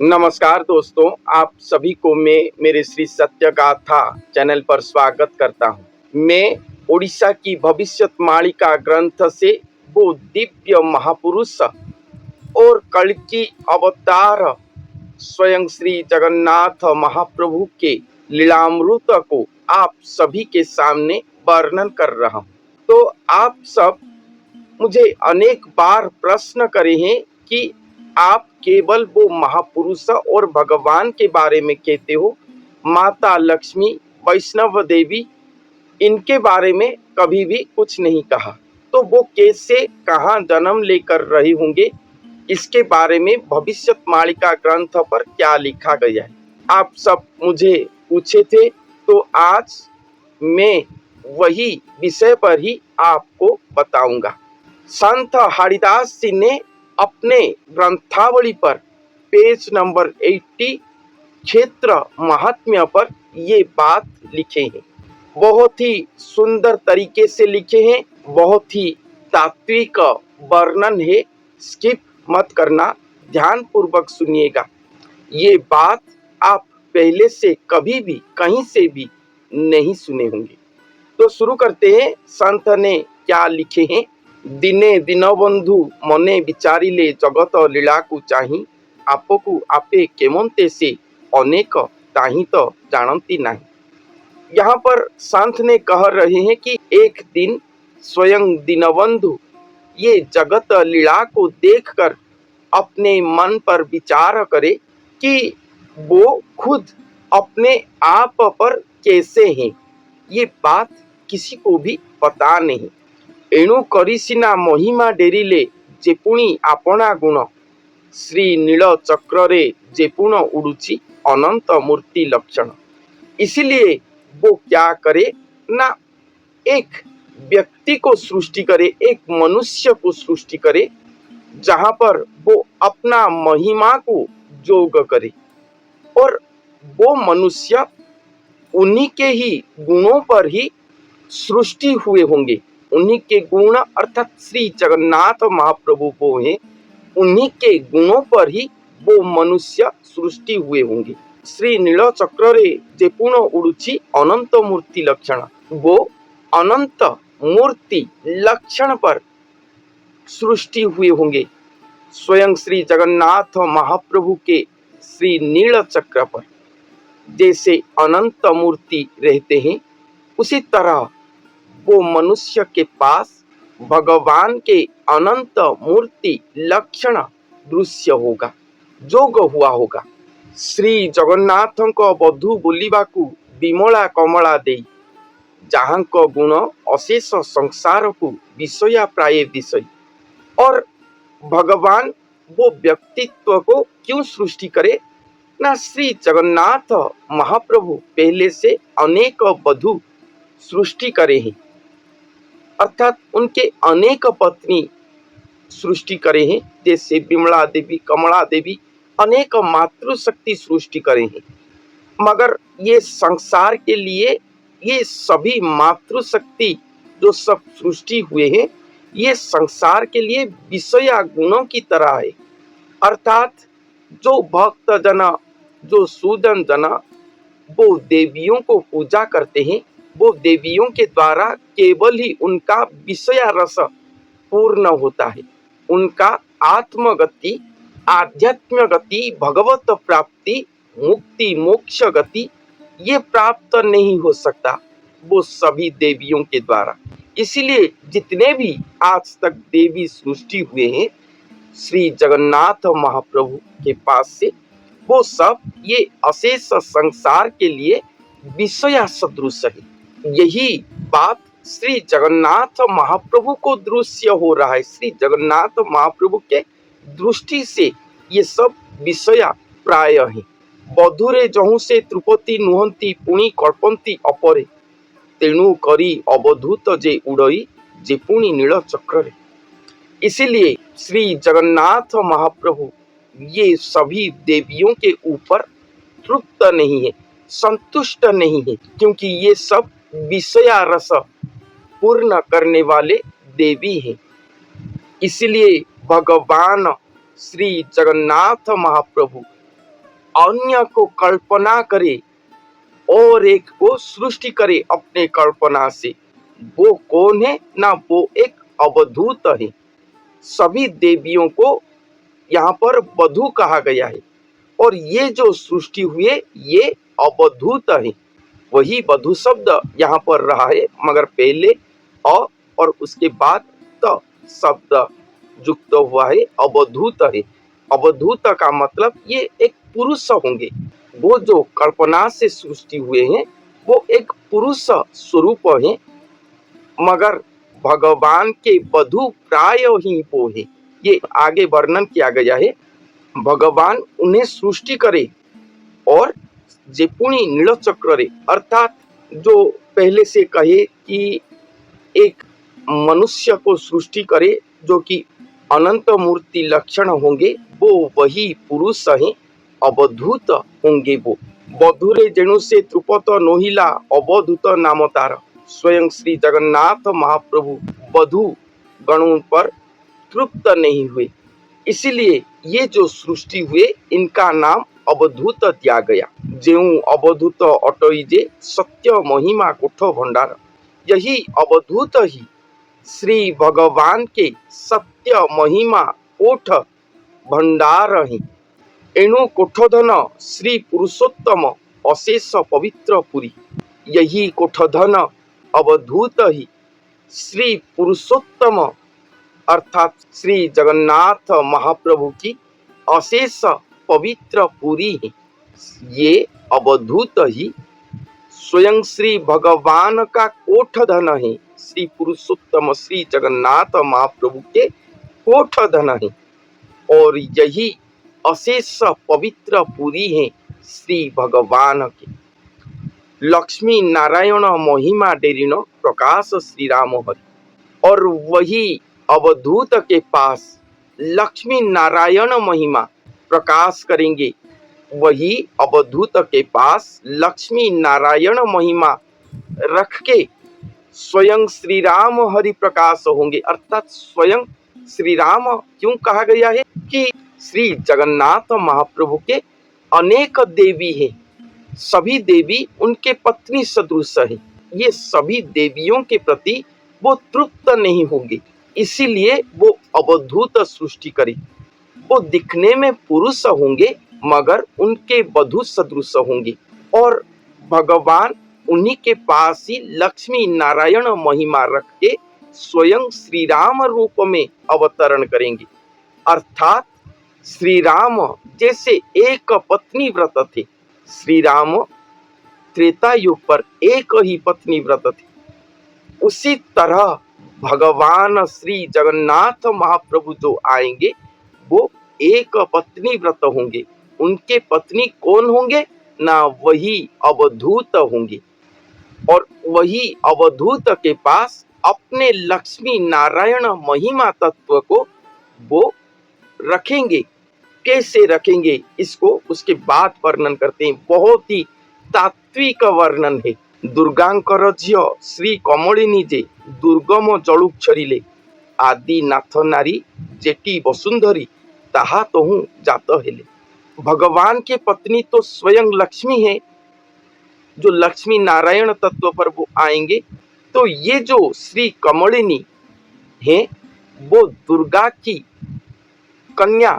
नमस्कार दोस्तों, आप सभी को मैं मेरे श्री सत्य गाथा चैनल पर स्वागत करता हूँ। मैं उड़ीसा की भविष्यवाणी ग्रंथ से वो दिव्य महापुरुष और कल्कि अवतार स्वयं श्री जगन्नाथ महाप्रभु के लीलामृत को आप सभी के सामने वर्णन कर रहा हूँ। तो आप सब मुझे अनेक बार प्रश्न करे हैं कि आप केवल वो महापुरुष और भगवान के बारे में कहते हो, माता लक्ष्मी, वैष्णव देवी, इनके बारे में कभी भी कुछ नहीं कहा। तो वो कैसे कहाँ जन्म लेकर रहे होंगे, इसके बारे में भविष्यवाणी ग्रंथ पर क्या लिखा गया है, आप सब मुझे पूछे थे। तो आज मैं वही विषय पर ही आपको बताऊंगा। संत हरिदास जी ने अपने ग्रंथावली पर पेज नंबर 80 क्षेत्र महात्म्य पर ये बात लिखे हैं। बहुत ही सुंदर तरीके से लिखे हैं, बहुत ही तात्विक वर्णन है। स्किप मत करना, ध्यान पूर्वक सुनिएगा। ये बात आप पहले से कभी भी कहीं से भी नहीं सुने होंगे। तो शुरू करते हैं। संत ने क्या लिखे हैं। दिने दीनबंधु मने विचारिले जगत लीला को चाही, आपको आपे केमंते से अनेक ताही तो जानती नहीं। यहाँ पर संत ने कह रहे हैं कि एक दिन स्वयं दीनबंधु ये जगत लीला को देखकर अपने मन पर विचार करे कि वो खुद अपने आप पर कैसे हैं। ये बात किसी को भी पता नहीं। एणु करी सिना महिमा डेरिले जेपुणी आपना गुण, श्री नील चक्र रे जेपुण उड़ुची अनंत मूर्ति लक्षण। इसलिए वो क्या करे ना, एक व्यक्ति को सृष्टि करे, एक मनुष्य को सृष्टि करे, जहां पर वो अपना महिमा को जोग करे और वो मनुष्य उन्हीं के ही गुणों पर ही सृष्टि हुए होंगे। उन्हीं के गुण अर्थात श्री जगन्नाथ महाप्रभु को हैं, उन्हीं के गुणों पर ही वो मनुष्य सृष्टि हुए होंगे। श्री नील चक्र रे जेपुण उड़ुची अनंत मूर्ति लक्षण, वो अनंत मूर्ति लक्षण पर सृष्टि हुए होंगे। स्वयं श्री जगन्नाथ महाप्रभु के श्री नील चक्र पर जैसे अनंत मूर्ति रहते हैं, उसी तरह वो मनुष्य के पास भगवान के अनंत मूर्ति लक्षण दृश्य होगा, जोग हुआ होगा। श्री जगन्नाथ बधू बोलिबाकू विमला कमला देई, जहाँ गुण अशेष संसार को विषया प्राय विषय। और भगवान वो व्यक्तित्व को क्यों सृष्टि करे ना, श्री जगन्नाथ महाप्रभु पहले से अनेक वधू सृष्टि करे हैं, अर्थात उनके अनेक पत्नी सृष्टि करे हैं। जैसे विमला देवी, कमला देवी, अनेक मातृशक्ति सृष्टि करे हैं। मगर ये संसार के लिए ये सभी मातृशक्ति जो सब सृष्टि हुए हैं, ये संसार के लिए विषया गुणों की तरह है। अर्थात जो भक्त जना, जो सूदन जना, वो देवियों को पूजा करते हैं, वो देवियों के द्वारा केवल ही उनका विषया रस पूर्ण होता है। उनका आत्मगति, आध्यात्म गति, भगवत प्राप्ति, मुक्ति, मोक्ष गति ये प्राप्त नहीं हो सकता वो सभी देवियों के द्वारा। इसलिए जितने भी आज तक देवी सृष्टि हुए हैं श्री जगन्नाथ महाप्रभु के पास से, वो सब ये अशेष संसार के लिए विषया सदृश है। यही बात श्री जगन्नाथ महाप्रभु को दृश्य हो रहा है। श्री जगन्नाथ महाप्रभु के दृष्टि से ये सब विषया प्राय है। बधुरे जहु से त्रुपति नुहंती पुणी कल्पंती अपरे, तेणु करी अवधूत जे उड़ई जेपुणी नील चक्र रे। इसीलिए श्री जगन्नाथ महाप्रभु ये सभी देवियों के ऊपर तृप्त नहीं है, संतुष्ट नहीं है, क्योंकि ये सब विषया रस पूर्ण करने वाले देवी हैं। इसलिए भगवान श्री जगन्नाथ महाप्रभु अन्य को कल्पना करे और एक को सृष्टि करे अपने कल्पना से, वो कौन है ना? वो एक अवधूत है। सभी देवियों को यहाँ पर वधू कहा गया है और ये जो सृष्टि हुए ये अवधूत है। वही वधू शब्द यहाँ पर रहा है, मगर पहले अ और उसके बाद त शब्द युक्त हुआ है, अवधूत है। अवधूत का मतलब ये एक पुरुष होंगे। वो जो कल्पना से सृष्टि हुए हैं वो एक पुरुष स्वरूप है, मगर भगवान के वधू प्राय ही वो है। ये आगे वर्णन किया गया है। भगवान उन्हें सृष्टि करे और जे पुणी नीलचक्र रे, अर्थात जो पहले से कहे कि एक मनुष्य को सृष्टि करे जो कि अनंत मूर्ति लक्षण होंगे, वो वही पुरुष है, अवधूत होंगे। वो बधुरे जेणु से त्रुपत नोहिला अवधूत नाम तार। स्वयं श्री जगन्नाथ महाप्रभु वधु गणों पर तृप्त नहीं हुए, इसीलिए ये जो सृष्टि हुए इनका नाम अवधूत दिया गया। जेऊ अवधूत अटई जे सत्य महिमा कोठ भंडार। यही अवधूत ही श्री भगवान के सत्य महिमा कोठ भंडार ही। एणु कोठधन श्री पुरुषोत्तम अशेष पवित्र पुरी। यही कोठधन अवधूत ही श्री पुरुषोत्तम अर्थात श्री जगन्नाथ महाप्रभु की अशेष पवित्र पुरी है। ये अवधूत ही स्वयं श्री भगवान का कोठधन है। श्री पुरुषोत्तम श्री जगन्नाथ महाप्रभु के कोठधन है और यही अशेष पवित्र पुरी है श्री भगवान के। लक्ष्मी नारायण महिमा डेरिन प्रकाश श्री राम हरि। और वही अवधूत के पास लक्ष्मी नारायण महिमा प्रकाश करेंगे। वही अवधूत के पास लक्ष्मी नारायण महिमा रख के स्वयं श्री राम हरि प्रकाश होंगे। अर्थात स्वयं श्री राम क्यों कहा गया है कि श्री जगन्नाथ महाप्रभु के अनेक देवी हैं, सभी देवी उनके पत्नी सदृश है। ये सभी देवियों के प्रति वो तृप्त नहीं होंगे, इसीलिए वो अवधूत सृष्टि करी। वो दिखने में पुरुष होंगे मगर उनके वधू सदृश होंगे और भगवान उन्हीं के पास ही लक्ष्मी नारायण महिमा रख के स्वयं श्री राम रूप में अवतरण करेंगे। अर्थात श्री राम जैसे एक पत्नी व्रत थे, श्री राम त्रेता युग पर एक ही पत्नी व्रत थे, उसी तरह भगवान श्री जगन्नाथ महाप्रभु जो आएंगे वो एक पत्नी व्रत होंगे। उनके पत्नी कौन होंगे ना? वही अवधूत होंगे और वही अवधूत के पास अपने लक्ष्मी नारायण महिमा तत्व को वो रखेंगे। कैसे रखेंगे इसको उसके बाद वर्णन करते हैं। बहुत ही तात्विक वर्णन है। दुर्गांकर झियो श्री कमलिनी जे दुर्गम जलुक छरिले आदि नाथ नारी जेटी वसुंधरी ताहा तोहू जात हेले। भगवान के पत्नी तो स्वयं लक्ष्मी है, जो लक्ष्मी नारायण तत्व पर वो आएंगे। तो ये जो श्री कमलिनी है वो दुर्गा की कन्या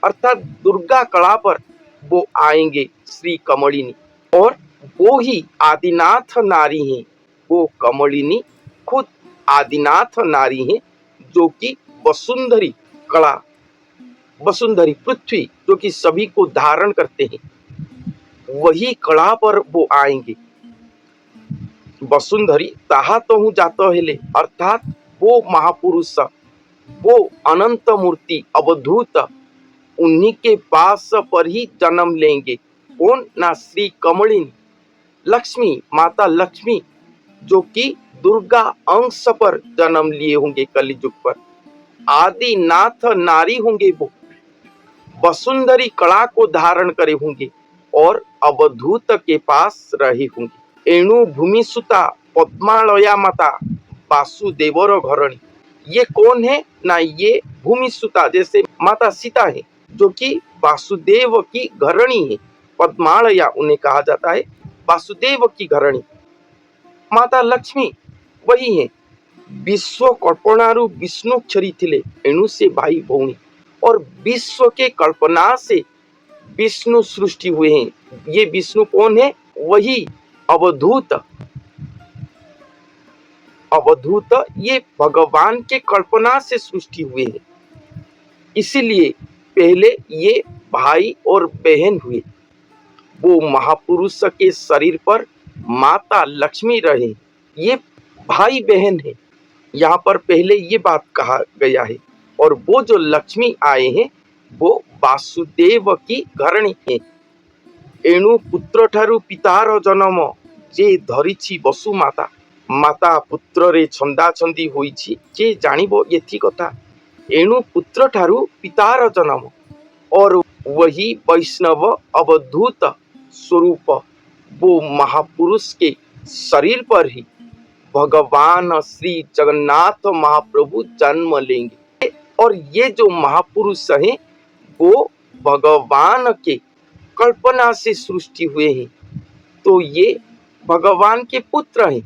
अर्थात दुर्गा कला पर वो आएंगे श्री कमलिनी, और वो ही आदिनाथ नारी हैं। वो कमलिनी खुद आदिनाथ नारी हैं जो कि वसुंधरी कला, वसुंधरी पृथ्वी जो कि सभी को धारण करते हैं, वही कला पर वो आएंगे। वसुंधरी ताहा तो हूँ जाता हेले, अर्थात वो महापुरुष, वो अनंत मूर्ति अवधूत, उन्हीं के पास पर ही जन्म लेंगे। कौन ना? श्री कमलिनी लक्ष्मी, माता लक्ष्मी जो कि दुर्गा अंश पर जन्म लिए होंगे कलियुग पर। आदिनाथ नारी होंगे, वो वसुंधरी कला को धारण करे होंगे और अवधूत के पास रहे होंगे। एणु भूमि सुता पद्मालया माता वासुदेवर घरणी। ये कौन है ना? ये भूमि सुता जैसे माता सीता है जो कि वासुदेव की घरणी है। पद्मालया उन्हें कहा जाता है। वासुदेव की घरणी माता लक्ष्मी वही है। विश्व कल्पनारू विष्णु क्षरी थिले एणु से भाई भौणी, और विश्व के कल्पना से विष्णु सृष्टि हुए हैं। ये विष्णु कौन है? वही अवधूत। अवधूत ये भगवान के कल्पना से सृष्टि हुए हैं, इसीलिए पहले ये भाई और बहन हुए। वो महापुरुष के शरीर पर माता लक्ष्मी रहे, ये भाई बहन है। यहाँ पर पहले ये बात कहा गया है। और वो जो लक्ष्मी आए हैं वो वासुदेव की घरणी है। एणु पुत्र ठारू पितार जन्म जे धरिछि बसु माता, माता पुत्र रे छंदा छंदी होइछि जे जानिबो एथि कथा। एणु पुत्र ठारू पितार जन्म, और वही वैष्णव अवधूत स्वरूप वो महापुरुष के शरीर पर ही भगवान श्री जगन्नाथ महाप्रभु जन्म लेंगे। और ये जो महापुरुष हैं वो भगवान के कल्पना से सृष्टि हुए हैं, तो ये भगवान के पुत्र हैं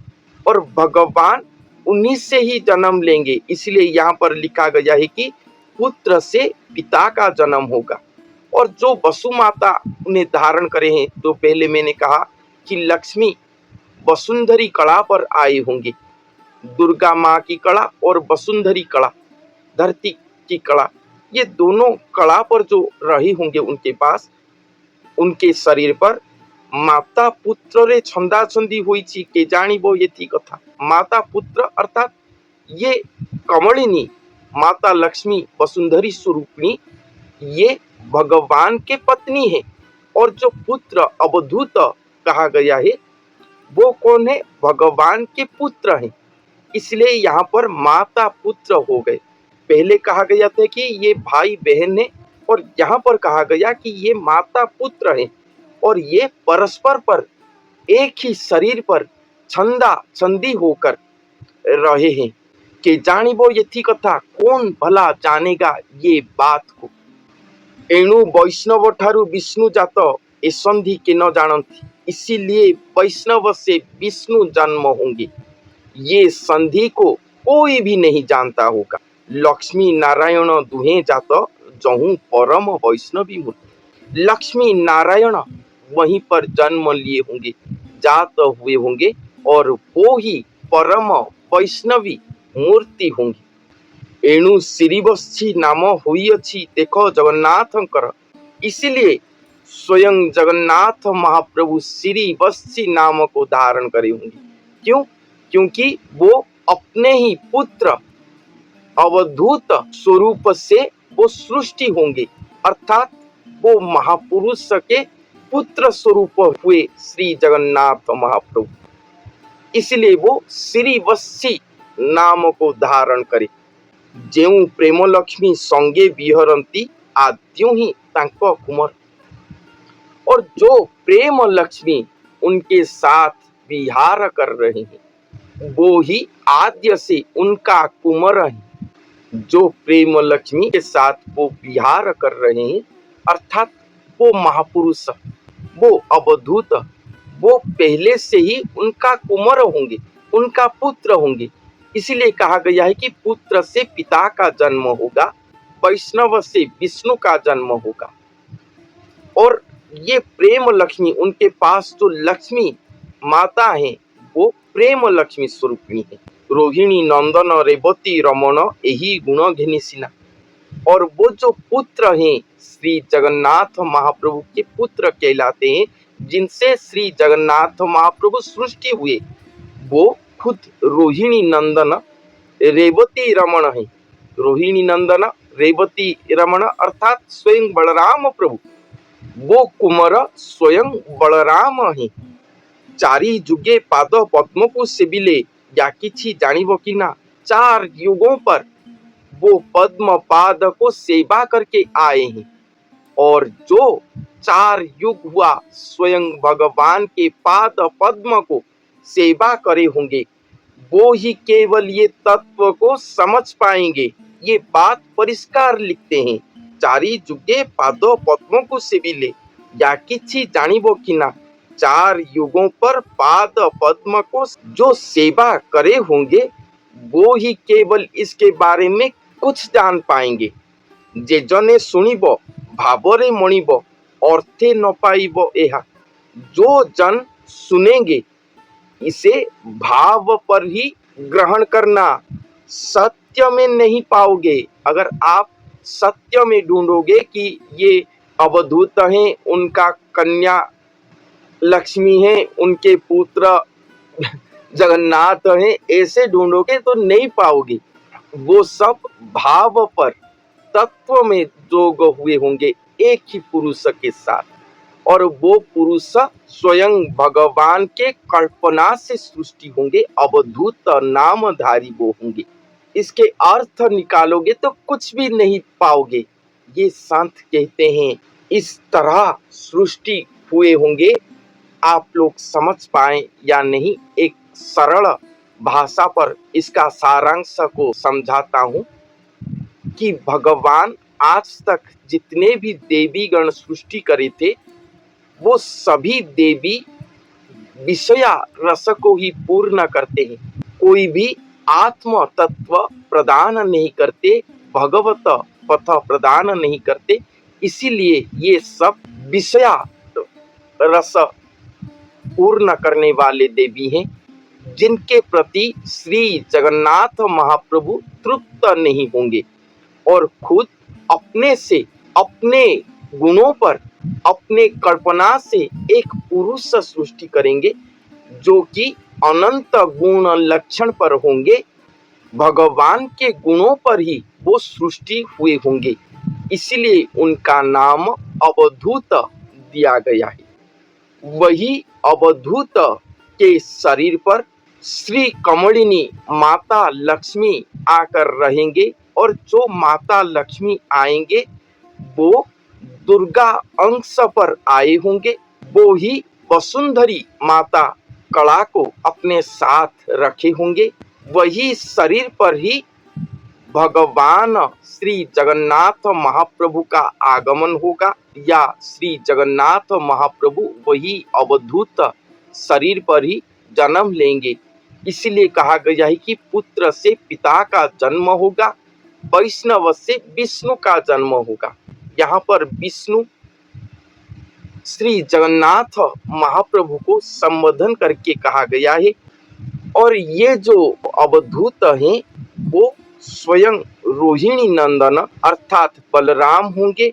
और भगवान उन्हीं से ही जन्म लेंगे। इसलिए यहाँ पर लिखा गया है कि पुत्र से पिता का जन्म होगा। और जो वसु माता उन्हें धारण करे हैं, तो पहले मैंने कहा कि लक्ष्मी वसुंधरी कला पर आए होंगे। दुर्गा माँ की कला और वसुंधरी कला धरती की कला, ये दोनों कला पर जो रहे होंगे उनके पास, उनके शरीर पर माता पुत्र रे छंदा छंदी होइछि के जानिबो एथि कथा। माता पुत्र अर्थात ये कमलिनी माता लक्ष्मी वसुंधरी स्वरूपिणी ये भगवान के पत्नी है। और जो पुत्र अवधूत कहा गया है वो कौन है? भगवान के पुत्र हैं। इसलिए यहाँ पर माता पुत्र हो गए। पहले कहा गया था कि ये भाई बहन है, और यहाँ पर कहा गया कि ये माता पुत्र हैं, और ये परस्पर पर एक ही शरीर पर छंदा छंदी होकर रहे हैं। के जानिबो एथि कथा, कौन भला जानेगा ये बात को। एणु वैष्णव ठारू विष्णु जात ए संधि के न जानती, इसीलिए वैष्णव से विष्णु जन्म होंगे। ये संधि को कोई भी नहीं जानता होगा। लक्ष्मी नारायण दुहे जात जहूं परम वैष्णवी मूर्ति। लक्ष्मी नारायण वहीं पर जन्म लिए होंगे, जात हुए होंगे, और वो ही परम वैष्णवी मूर्ति होंगी। एणु श्रीवत्सी नाम होइअछि देखो जगन्नाथंकर, इसलिए स्वयं जगन्नाथ महाप्रभु श्रीवत्सी नाम को धारण करे होंगे। क्यों? क्योंकि वो अपने ही पुत्र अवधूत स्वरूप से वो सृष्टि होंगे, अर्थात वो महापुरुष के पुत्र स्वरूप हुए श्री जगन्नाथ महाप्रभु, इसलिए वो श्रीवत्सी नाम को धारण करे। जेउ प्रेम लक्ष्मी संगे विहरंती आद्यों ही तांको कुमार, और जो प्रेम लक्ष्मी उनके साथ विहार कर रहे हैं वो ही आद्य से उनका कुमार है। जो प्रेम लक्ष्मी के साथ वो विहार कर रहे हैं अर्थात वो महापुरुष, वो अवधूत, वो पहले से ही उनका कुमार होंगे, उनका पुत्र होंगे। इसलिए कहा गया है कि पुत्र से पिता का जन्म होगा, वैष्णव से विष्णु का जन्म होगा। और ये प्रेम लक्ष्मी, उनके पास जो लक्ष्मी माता है वो प्रेम लक्ष्मी स्वरूपिणी है। रोहिणी नंदन रेवती रमण यही गुण घिनी सिना। और वो जो पुत्र हैं श्री जगन्नाथ महाप्रभु के पुत्र कहलाते हैं, जिनसे श्री जगन्नाथ महाप्रभु सृष्टि हुए, वो खुद रोहिणी नंदन रेवती रमण है। रोहिणी नंदन रेवती रमण अर्थात स्वयं बलराम प्रभु, वो कुमार स्वयं बलराम है। चारि जुगे पाद पद्म को सेविले या किछि जानिबो कि ना, चार युगों पर वो पद्म पाद को सेवा करके आए हैं। और जो चार युग हुआ स्वयं भगवान के पाद पद्म को सेवा करे होंगे, वो ही केवल ये तत्व को समझ पाएंगे। ये बात परिष्कार लिखते हैं, चारि जुगे पाद पद्म को सेविले, या किछि जानिबो कि ना, 4 युगों पर पाद पद्म को जो सेवा करे होंगे वो ही केवल इसके बारे में कुछ जान पाएंगे। जे जने सुनिबो भावरे मणिबो अर्थे न पाइबो एहा। जो जन सुनेंगे इसे भाव पर ही ग्रहण करना, सत्य में नहीं पाओगे। अगर आप सत्य में ढूंढोगे कि ये अवधूत हैं, उनका कन्या लक्ष्मी है, उनके पुत्र जगन्नाथ हैं, ऐसे ढूंढोगे तो नहीं पाओगे। वो सब भाव पर तत्व में जोग हुए होंगे एक ही पुरुष के साथ, और वो पुरुष स्वयं भगवान के कल्पना से सृष्टि होंगे, अवधूत नामधारी वो होंगे। इसके अर्थ निकालोगे तो कुछ भी नहीं पाओगे। ये संत कहते हैं इस तरह सृष्टि हुए होंगे। आप लोग समझ पाए या नहीं, एक सरल भाषा पर इसका सारांश को समझाता हूँ कि भगवान आज तक जितने भी देवी गण सृष्टि करे थे वो सभी देवी विषया रस को ही पूर्ण करते हैं, कोई भी आत्म तत्व प्रदान नहीं करते, भगवत पथ प्रदान नहीं करते। इसीलिए ये सब विषया रस पूर्ण करने वाले देवी हैं, जिनके प्रति श्री जगन्नाथ महाप्रभु तृप्त नहीं होंगे और खुद अपने से, अपने गुणों पर, अपने कल्पना से एक पुरुष सृष्टि करेंगे जो कि अनंत गुण लक्षण पर होंगे। भगवान के गुणों पर ही वो सृष्टि हुए होंगे, इसलिए उनका नाम अवधूत दिया गया है। वही अवधूत के शरीर पर श्री कमलिनी माता लक्ष्मी आकर रहेंगे, और जो माता लक्ष्मी आएंगे वो दुर्गा अंश पर आए होंगे। वो ही वसुंधरी माता कला को अपने साथ रखे होंगे। वही शरीर पर ही भगवान श्री जगन्नाथ महाप्रभु का आगमन होगा, या श्री जगन्नाथ महाप्रभु वही अवधूत शरीर पर ही जन्म लेंगे। इसलिए कहा गया है कि पुत्र से पिता का जन्म होगा, वैष्णव से विष्णु का जन्म होगा। यहाँ पर विष्णु श्री जगन्नाथ महाप्रभु को संबोधन करके कहा गया है, और ये जो अवधूत हैं वो स्वयं रोहिणी नंदन अर्थात बलराम होंगे,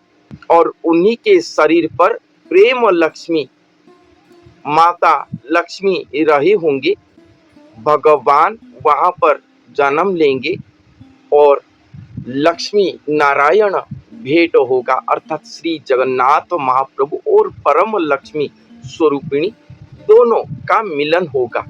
और उन्हीं के शरीर पर प्रेम लक्ष्मी माता लक्ष्मी रहे होंगे। भगवान वहां पर जन्म लेंगे और लक्ष्मी नारायण भेंट होगा, अर्थात श्री जगन्नाथ महाप्रभु और परम लक्ष्मी स्वरूपिणी दोनों का मिलन होगा।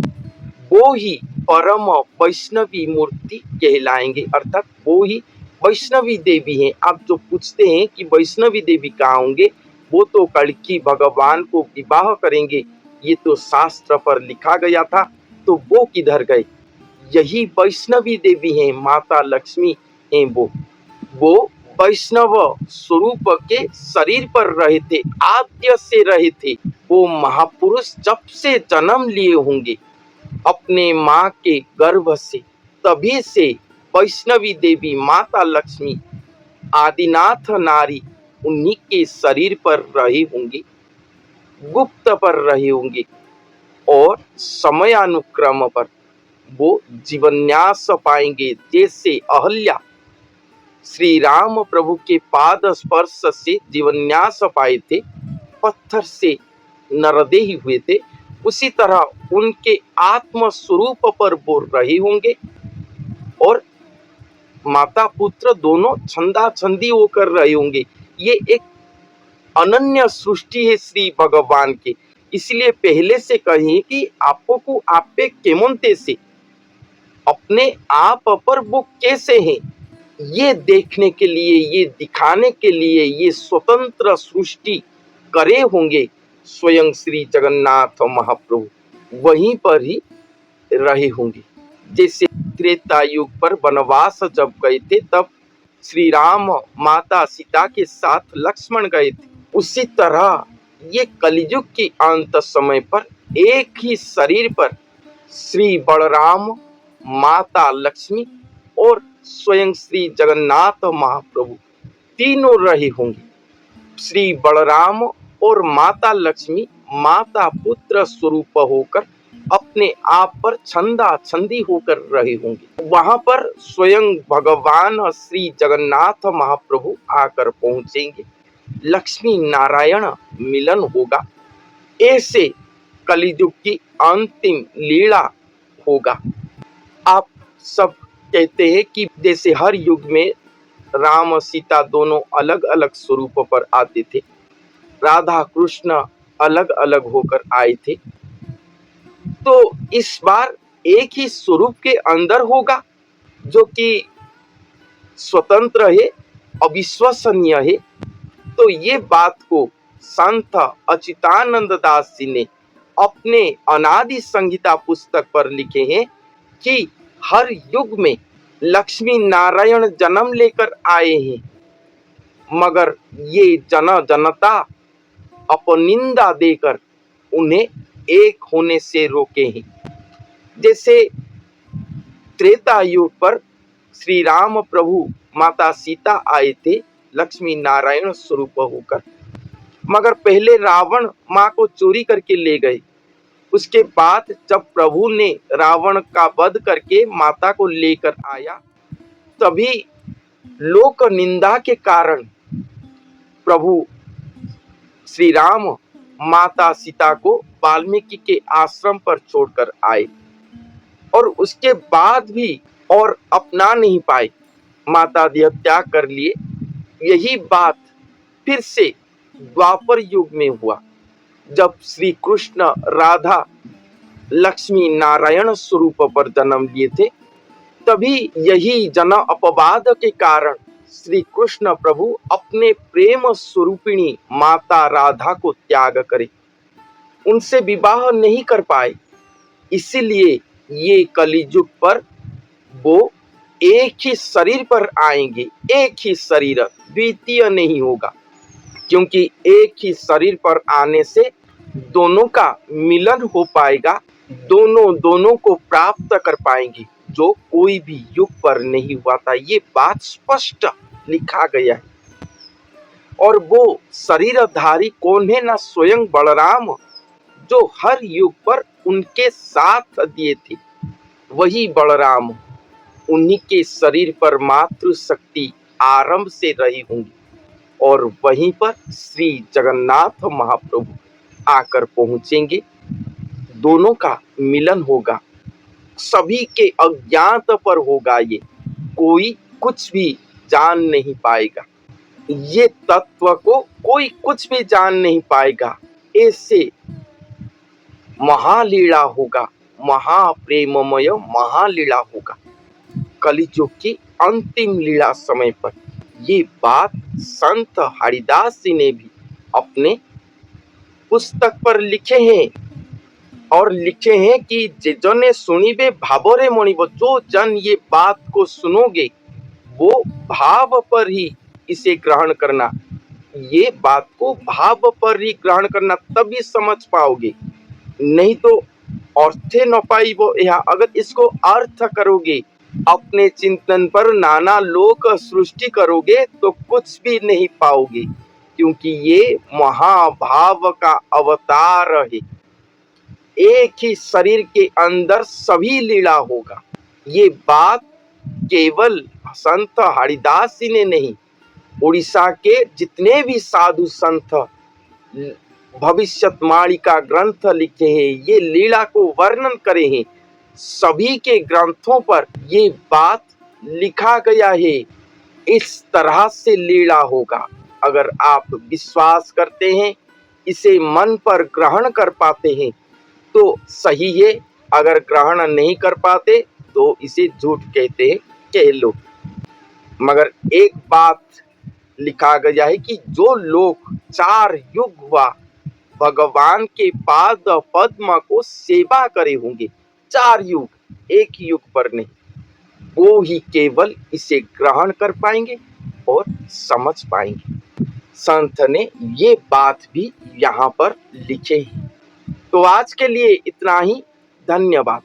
वो ही परम वैष्णवी मूर्ति कहलाएंगे, अर्थात वो ही वैष्णवी देवी हैं। आप जो पूछते हैं कि वैष्णवी देवी कहाँ होंगे, वो तो कल्कि भगवान को विवाह करेंगे, ये तो शास्त्र पर लिखा गया था, तो वो किधर गए? यही वैष्णवी देवी हैं, माता लक्ष्मी हैं। वो वैष्णव स्वरूप के शरीर पर रहे थे, आद्य से रहे थे। वो महापुरुष जब से जन्म लिए होंगे अपने माँ के गर्भ से, तभी से वैष्णवी देवी माता लक्ष्मी आदिनाथ नारी उन्हीं के शरीर पर रहे होंगे, गुप्त पर रहे होंगे, और समयानुक्रम पर वो जीवन्यास पाएंगे। जैसे अहल्या श्री राम प्रभु के पाद स्पर्श से जीवन्यास पाए थे, पत्थर से नरदेही हुए थे, उसी तरह उनके आत्म स्वरूप पर वो रहे होंगे, और माता पुत्र दोनों छंदा छंदी होकर रहे होंगे। ये एक अनन्य सृष्टि है श्री भगवान की। इसलिए पहले से कहें कि आपको आपे केमोंते से, अपने आप पर वो कैसे हैं, ये देखने के लिए, ये दिखाने के लिए ये स्वतंत्र सृष्टि करे होंगे स्वयं श्री जगन्नाथ महाप्रभु, वहीं पर ही रहे होंगे। जैसे त्रेता युग पर वनवास जब गए थे, तब श्री राम माता सीता के साथ लक्ष्मण गए थे, उसी तरह ये कलयुग के अंत समय पर एक ही शरीर पर श्री बलराम, माता लक्ष्मी और स्वयं श्री जगन्नाथ महाप्रभु तीनों रहे होंगे। श्री बलराम और माता लक्ष्मी माता पुत्र स्वरूप होकर अपने आप पर छंदा छंदी होकर रहे होंगे। वहां पर स्वयं भगवान श्री जगन्नाथ महाप्रभु आकर पहुंचेंगे, लक्ष्मी नारायण मिलन होगा। ऐसे कलियुग की अंतिम लीला होगा। आप सब कहते हैं कि जैसे हर युग में राम सीता दोनों अलग अलग स्वरूप पर आते थे, राधा कृष्ण अलग अलग होकर आए थे, तो इस बार एक ही स्वरूप के अंदर होगा जो कि स्वतंत्र है, अविश्वसनीय है। तो ये बात को संत अच्युतानंद दास जी ने अपने अनादि संहिता पुस्तक पर लिखे हैं कि हर युग में लक्ष्मी नारायण जन्म लेकर आए हैं, मगर ये जनता अपनिंदा देकर उन्हें एक होने से रोके हैं। जैसे त्रेता युग पर श्री राम प्रभु माता सीता आए थे लक्ष्मी नारायण स्वरूप होकर, मगर पहले रावण माँ को चोरी करके ले गए। उसके बाद जब प्रभु ने रावण का वध करके माता को लेकर आया, तभी लोक निंदा के कारण प्रभु श्री राम माता सीता को वाल्मीकि के आश्रम पर छोड़कर आए और उसके बाद भी और अपना नहीं पाए, माता देह त्याग कर लिए। यही बात फिर से द्वापर युग में हुआ, जब श्री कृष्ण राधा लक्ष्मी नारायण स्वरूप पर जन्म लिए थे। तभी यही जन अपवाद के कारण श्री कृष्ण प्रभु अपने प्रेम स्वरूपिणी माता राधा को त्याग करे, उनसे विवाह नहीं कर पाए। इसीलिए ये कलियुग पर वो एक ही शरीर पर आएंगे, एक ही शरीर, द्वितीय नहीं होगा, क्योंकि एक ही शरीर पर आने से दोनों का मिलन हो पाएगा, दोनों को प्राप्त कर पाएंगे, जो कोई भी युग पर नहीं हुआ था। ये बात स्पष्ट लिखा गया है। और वो शरीरधारी कौन है? ना स्वयं बलराम, जो हर युग पर उनके साथ दिए थे, वही बलराम। उन्हीं के शरीर पर मातृ शक्ति आरंभ से रही होंगी और वहीं पर श्री जगन्नाथ महाप्रभु आकर पहुंचेंगे, दोनों का मिलन होगा। सभी के अज्ञात पर होगा, ये कोई कुछ भी जान नहीं पाएगा, ये तत्व को कोई कुछ भी जान नहीं पाएगा। ऐसे महालीला होगा, महाप्रेममय महालीला होगा कलियुग की अंतिम लीला समय पर। ये बात संत हरिदास जी ने भी अपने पुस्तक पर लिखे हैं और लिखे हैं कि जिजने सुनिबे भावरे मणिब, जो जन ये बात को सुनोगे वो भाव पर ही इसे ग्रहण करना। ये बात को भाव पर ही ग्रहण करना, तभी समझ पाओगे, नहीं तो अर्थे न पाई वो। यहाँ अगर इसको अर्थ करोगे, अपने चिंतन पर नाना लोक सृष्टि करोगे तो कुछ भी नहीं पाओगे, क्योंकि ये महाभाव का अवतार है। एक ही शरीर के अंदर सभी लीला होगा। ये बात केवल संत हरिदास जी ने नहीं, उड़ीसा के जितने भी साधु संत भविष्यवाणी का ग्रंथ लिखे हैं, ये लीला को वर्णन करे हैं, सभी के ग्रंथों पर ये बात लिखा गया है। इस तरह से लीला होगा। अगर आप विश्वास करते हैं, इसे मन पर ग्रहण कर पाते हैं तो सही है, अगर ग्रहण नहीं कर पाते तो इसे झूठ कहते हैं, कह लो। मगर एक बात लिखा गया है कि जो लोग 4 युग हुआ भगवान के पाद पद्म को सेवा करे होंगे, 4 युग, एक युग पर नहीं, वो ही केवल इसे ग्रहण कर पाएंगे और समझ पाएंगे। संत ने ये बात भी यहाँ पर लिखे हैं। तो आज के लिए इतना ही। धन्यवाद।